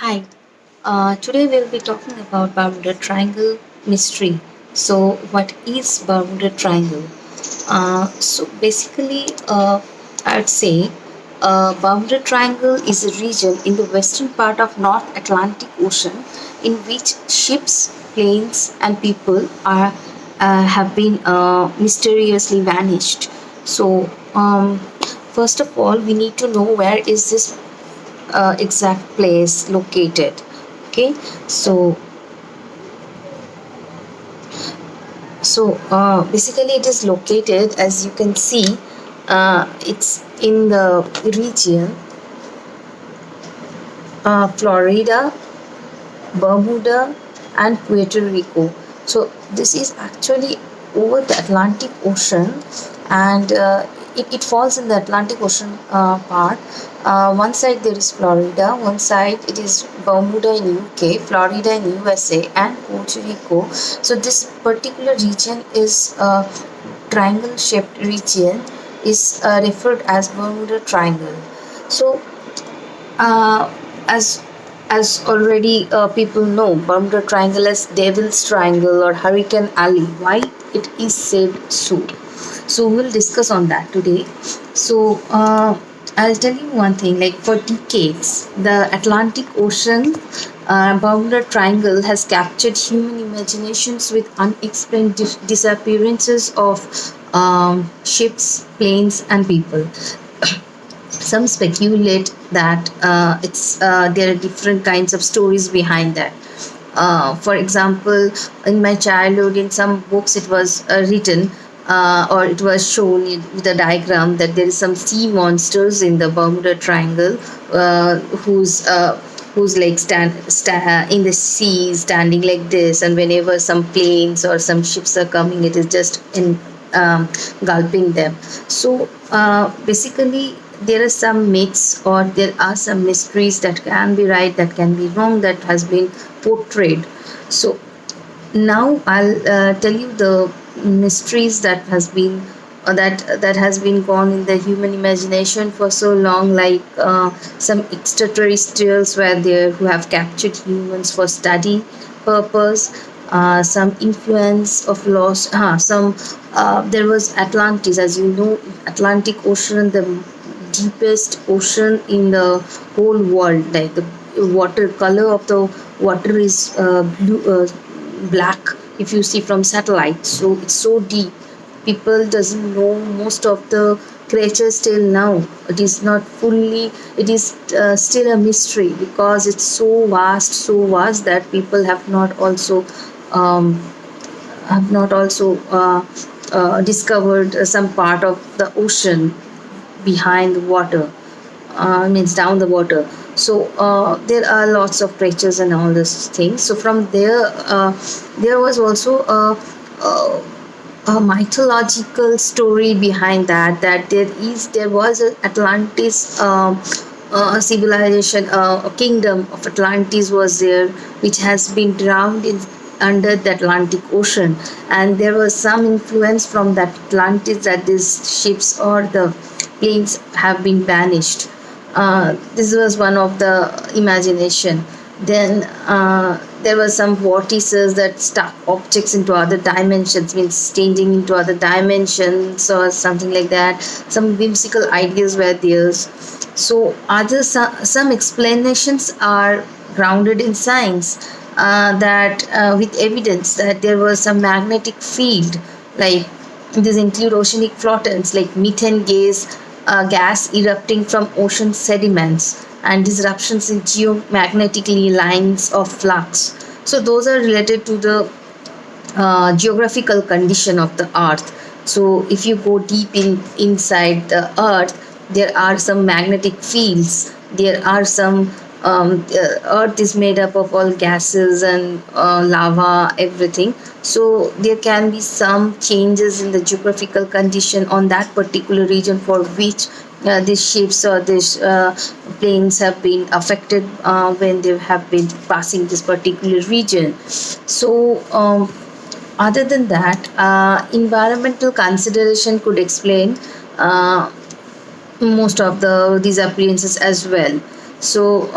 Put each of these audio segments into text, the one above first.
Hi, today we'll be talking about Bermuda Triangle mystery. So, what is Bermuda Triangle? I'd say Bermuda Triangle is a region in the western part of North Atlantic Ocean in which ships, planes, and people have been mysteriously vanished. So, first of all, we need to know where is this exact place located. Okay, so basically it is located, as you can see, it's in the region Florida, Bermuda, and Puerto Rico. So this is actually over the Atlantic Ocean, and it falls in the Atlantic Ocean part. One side there is Florida, one side it is Bermuda in UK, Florida in USA, and Puerto Rico. So this particular region is a triangle shaped region, is referred as Bermuda Triangle. So uh, as already people know, Bermuda Triangle as Devil's Triangle or Hurricane Alley. Why it is said so? So we'll discuss on that today. So I'll tell you one thing. Like for decades, the Atlantic Ocean, Bermuda Triangle has captured human imaginations with unexplained disappearances of ships, planes, and people. Some speculate that there are different kinds of stories behind that. For example, in my childhood, in some books, it was written or it was shown with a diagram that there is some sea monsters in the Bermuda Triangle, who's like in the sea, standing like this, and whenever some planes or some ships are coming, it is just in gulping them. So basically, there are some myths or there are some mysteries that can be right, that can be wrong, that has been portrayed. So now I'll tell you the mysteries that has been that has been gone in the human imagination for so long, like some extraterrestrials were there who have captured humans for study purpose. Some influence of lost some there was Atlantis, as you know, Atlantic Ocean, the deepest ocean in the whole world. Like the water color of the water is black if you see from satellite, so it's so deep. People doesn't know most of the creatures till now. It is not fully, it is still a mystery because it's so vast that people um, have not also discovered some part of the ocean behind the water, means down the water. So there are lots of creatures and all these things. So from there, there was also a mythological story behind that, that there was an Atlantis civilization, a kingdom of Atlantis was there, which has been drowned in under the Atlantic Ocean, and there was some influence from that Atlantis that these ships or the planes have been vanished. This was one of the imagination. Then there were some vortices that stuck objects into other dimensions, means changing into other dimensions or something like that. Some whimsical ideas were there. So some explanations are grounded in science, that with evidence that there was some magnetic field, like these include oceanic floatants like methane gas erupting from ocean sediments, and disruptions in geomagnetically lines of flux. So those are related to the geographical condition of the earth. So if you go deep inside the earth, there are some magnetic fields, there are some earth is made up of all gases and lava, everything. So there can be some changes in the geographical condition on that particular region for which these ships or these planes have been affected when they have been passing this particular region. So other than that, environmental consideration could explain most of the these appearances as well. So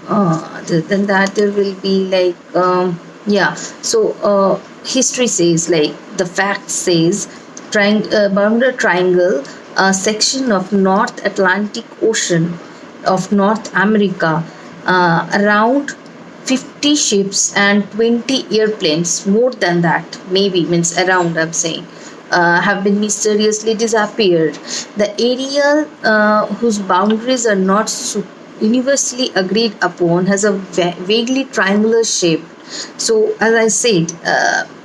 Other than that, there will be like yeah. So history says, like the fact says, Bermuda Triangle, a section of North Atlantic Ocean of North America, around 50 ships and 20 airplanes, more than that, maybe means around, I'm saying, have been mysteriously disappeared. The area whose boundaries are not universally agreed upon has a vaguely triangular shape. So, as I said,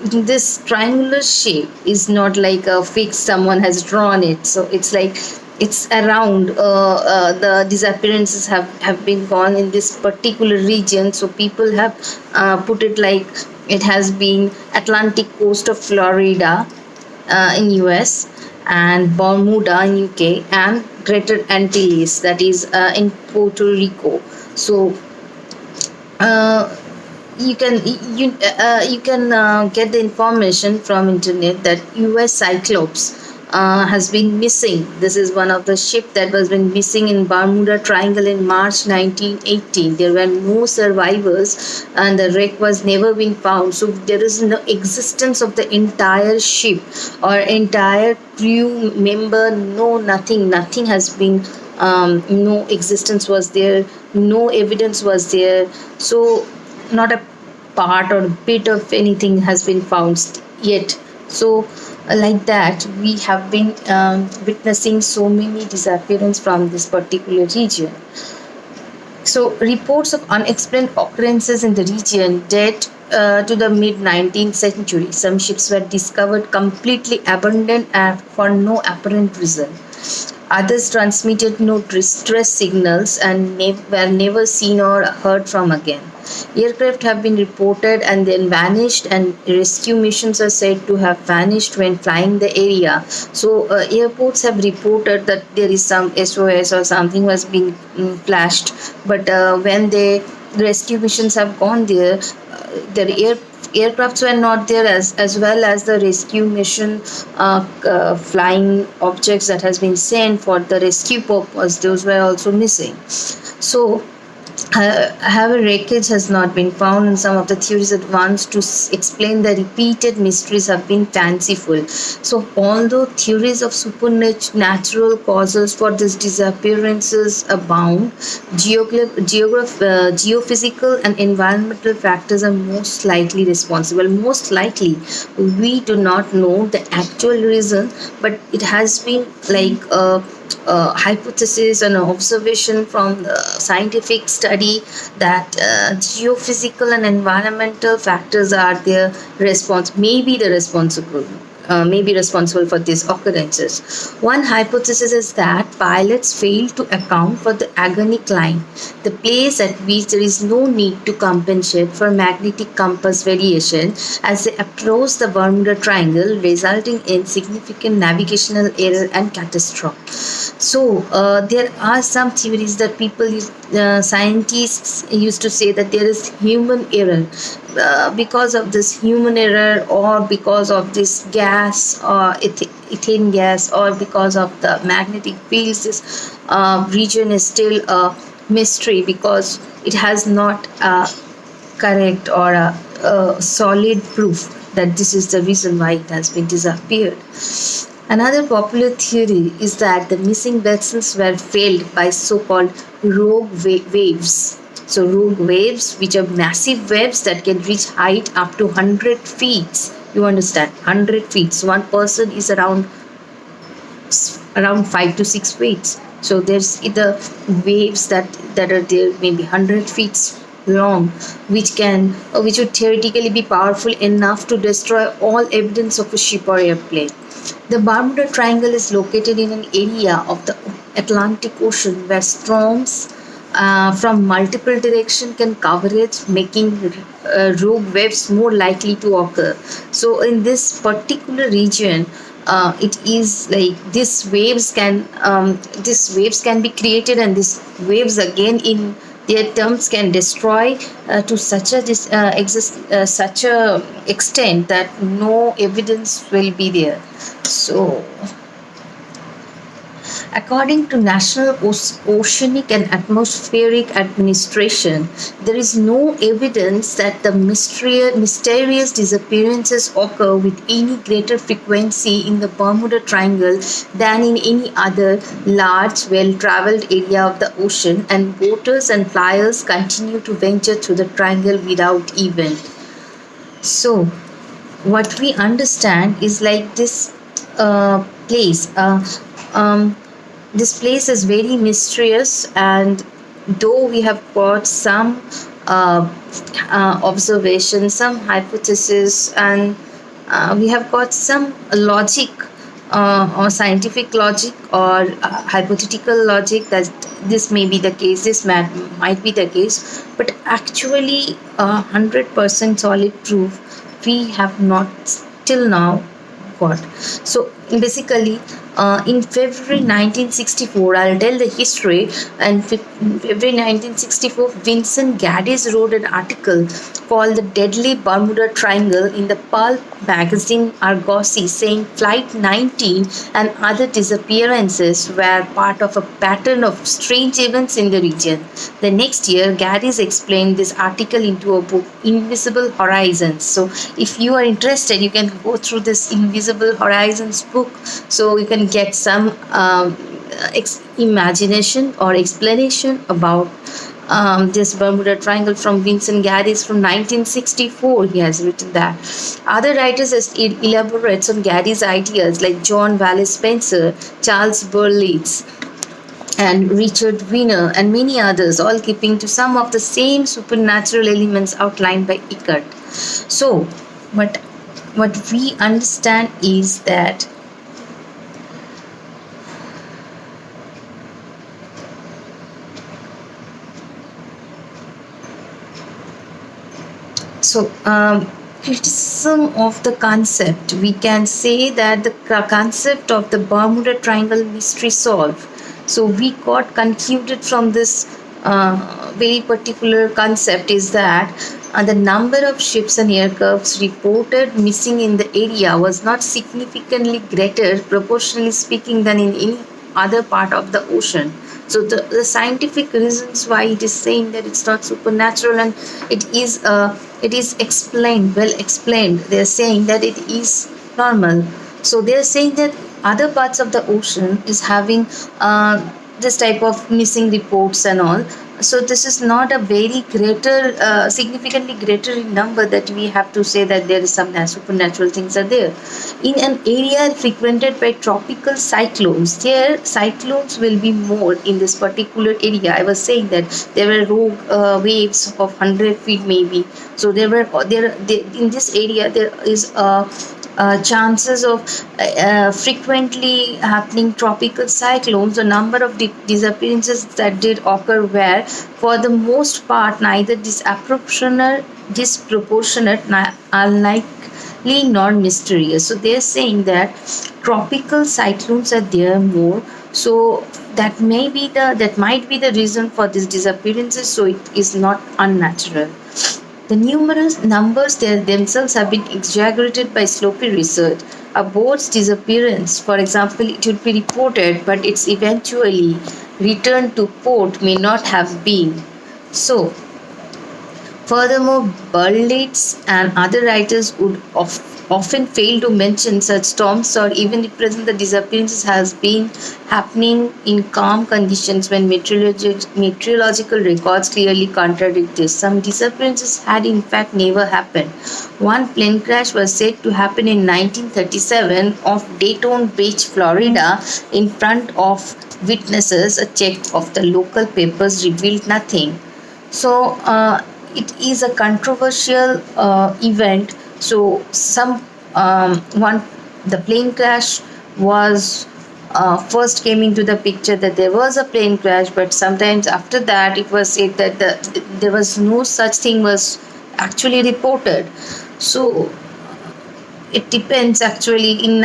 this triangular shape is not like a fixed, someone has drawn it. So, it's like it's around, the disappearances have been gone in this particular region. So, people have put it like it has been Atlantic coast of Florida in US, and Bermuda in UK, and Greater Antilles, that is in Puerto Rico. So uh, you can get the information from internet that US Cyclops has been missing. This is one of the ship that was been missing in Bermuda Triangle in March 1918. There were no survivors, and the wreck was never been found. So there is no existence of the entire ship or entire crew member. No, nothing. Nothing has been. No existence was there. No evidence was there. So not a part or bit of anything has been found yet. So like that, we have been witnessing so many disappearance from this particular region. So reports of unexplained occurrences in the region date to the mid 19th century. Some ships were discovered completely abandoned and for no apparent reason. Others transmitted no distress signals and were never seen or heard from again. Aircraft have been reported and then vanished, and rescue missions are said to have vanished when flying the area. So, airports have reported that there is some SOS or something was being flashed, but when the rescue missions have gone there, the aircrafts were not there, as well as the rescue mission flying objects that has been sent for the rescue purpose, those were also missing. So however, wreckage has not been found, and some of the theories advanced to explain the repeated mysteries have been fanciful. So, although theories of supernatural causes for these disappearances abound, geophysical and environmental factors are most likely responsible. Most likely, we do not know the actual reason, but it has been like hypothesis and observation from the scientific study that geophysical and environmental factors are the may be responsible for these occurrences. One hypothesis is that pilots failed to account for the agony climb, the place at which there is no need to compensate for magnetic compass variation as they approach the Bermuda Triangle, resulting in significant navigational error and catastrophe. So, there are some theories that scientists used to say that there is human error. Because of this human error, or because of this gas or ethane gas, or because of the magnetic fields, this region is still a mystery because it has not correct or a solid proof that this is the reason why it has been disappeared. Another popular theory is that the missing vessels were failed by so-called rogue waves. So rogue waves, which are massive waves that can reach height up to 100 feet. You understand? 100 feet. So one person is around 5 to 6 feet. So there's the waves that are there, maybe 100 feet long, which would theoretically be powerful enough to destroy all evidence of a ship or airplane. The Bermuda Triangle is located in an area of the Atlantic Ocean where storms from multiple directions can cover it, making rogue waves more likely to occur. So, in this particular region, it is like these waves can be created, and these waves again in their terms can destroy to such a extent that no evidence will be there. So According to National Oceanic and Atmospheric Administration, there is no evidence that the mysterious disappearances occur with any greater frequency in the Bermuda Triangle than in any other large, well-traveled area of the ocean, and boaters and flyers continue to venture through the triangle without event. So, what we understand is like place. Um, this place is very mysterious, and though we have got some observations, some hypotheses, and we have got some logic or scientific logic or hypothetical logic that this may be the case, this might be the case, but actually 100% solid proof we have not till now got. So basically, in February 1964, I'll tell the history. And February 1964, Vincent Gaddis wrote an article called "The Deadly Bermuda Triangle" in the pulp magazine Argosy, saying Flight 19 and other disappearances were part of a pattern of strange events in the region. The next year, Gaddis explained this article into a book, Invisible Horizons. So, if you are interested, you can go through this Invisible Horizons book, so you can get some imagination or explanation about this Bermuda Triangle from Vincent Gaddis from 1964. He has written that. Other writers elaborates on Gaddis' ideas like John Wallace Spencer, Charles Berlitz, and Richard Wiener, and many others, all keeping to some of the same supernatural elements outlined by Eckert. So, what we understand is that so criticism of the concept, we can say that the concept of the Bermuda Triangle mystery solved. So we got concluded from this very particular concept is that the number of ships and aircrafts reported missing in the area was not significantly greater, proportionally speaking, than in any other part of the ocean. So the scientific reasons why it is saying that it's not supernatural, and it is explained, well explained. They are saying that it is normal. So they are saying that other parts of the ocean is having this type of missing reports and all. So this is not a very greater, significantly greater in number that we have to say that there is some supernatural things are there. In an area frequented by tropical cyclones, there cyclones will be more in this particular area. I was saying that there were rogue waves of 100 feet maybe. So there in this area there is a chances of frequently happening tropical cyclones. The number of disappearances that did occur were, for the most part, neither disproportionate, unlikely nor mysterious. So they are saying that tropical cyclones are there more. So that might be the reason for these disappearances. So it is not unnatural. The numerous numbers themselves have been exaggerated by sloppy research. A boat's disappearance, for example, it would be reported, but its eventually return to port may not have been. So, furthermore, Berlitz and other writers would often fail to mention such storms or even represent the disappearances has been happening in calm conditions when meteorological records clearly contradict this. Some disappearances had in fact never happened. One plane crash was said to happen in 1937 off Daytona Beach, Florida, in front of witnesses. A check of the local papers revealed nothing. So, it is a controversial event. So the plane crash was first came into the picture that there was a plane crash, but sometimes after that it was said that there was no such thing was actually reported. So it depends actually. In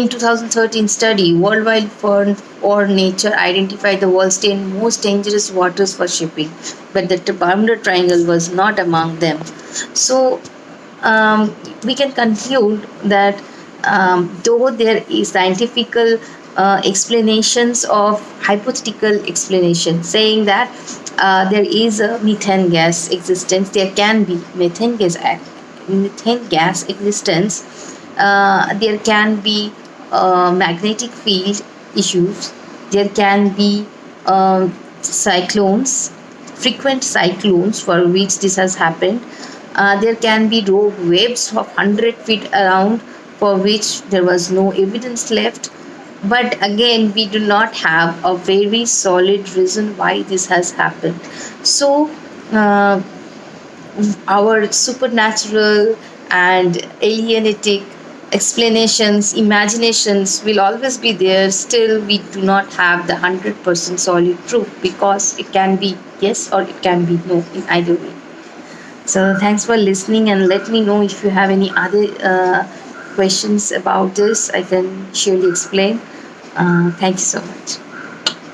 2013 study, Worldwide Fund for Nature identified the world's 10 most dangerous waters for shipping, but the Bermuda Triangle was not among them. So we can conclude that though there is scientific explanations of hypothetical explanation, saying that there is a methane gas existence. There can be methane gas existence. There can be magnetic field issues. There can be cyclones, frequent cyclones for which this has happened. There can be rogue waves of 100 feet around for which there was no evidence left. But again, we do not have a very solid reason why this has happened. So, uh, our supernatural and alienating explanations, imaginations will always be there. Still, we do not have the 100% solid proof, because it can be yes or it can be no in either way. So, thanks for listening, and let me know if you have any other questions about this. I can surely explain. Thank you so much.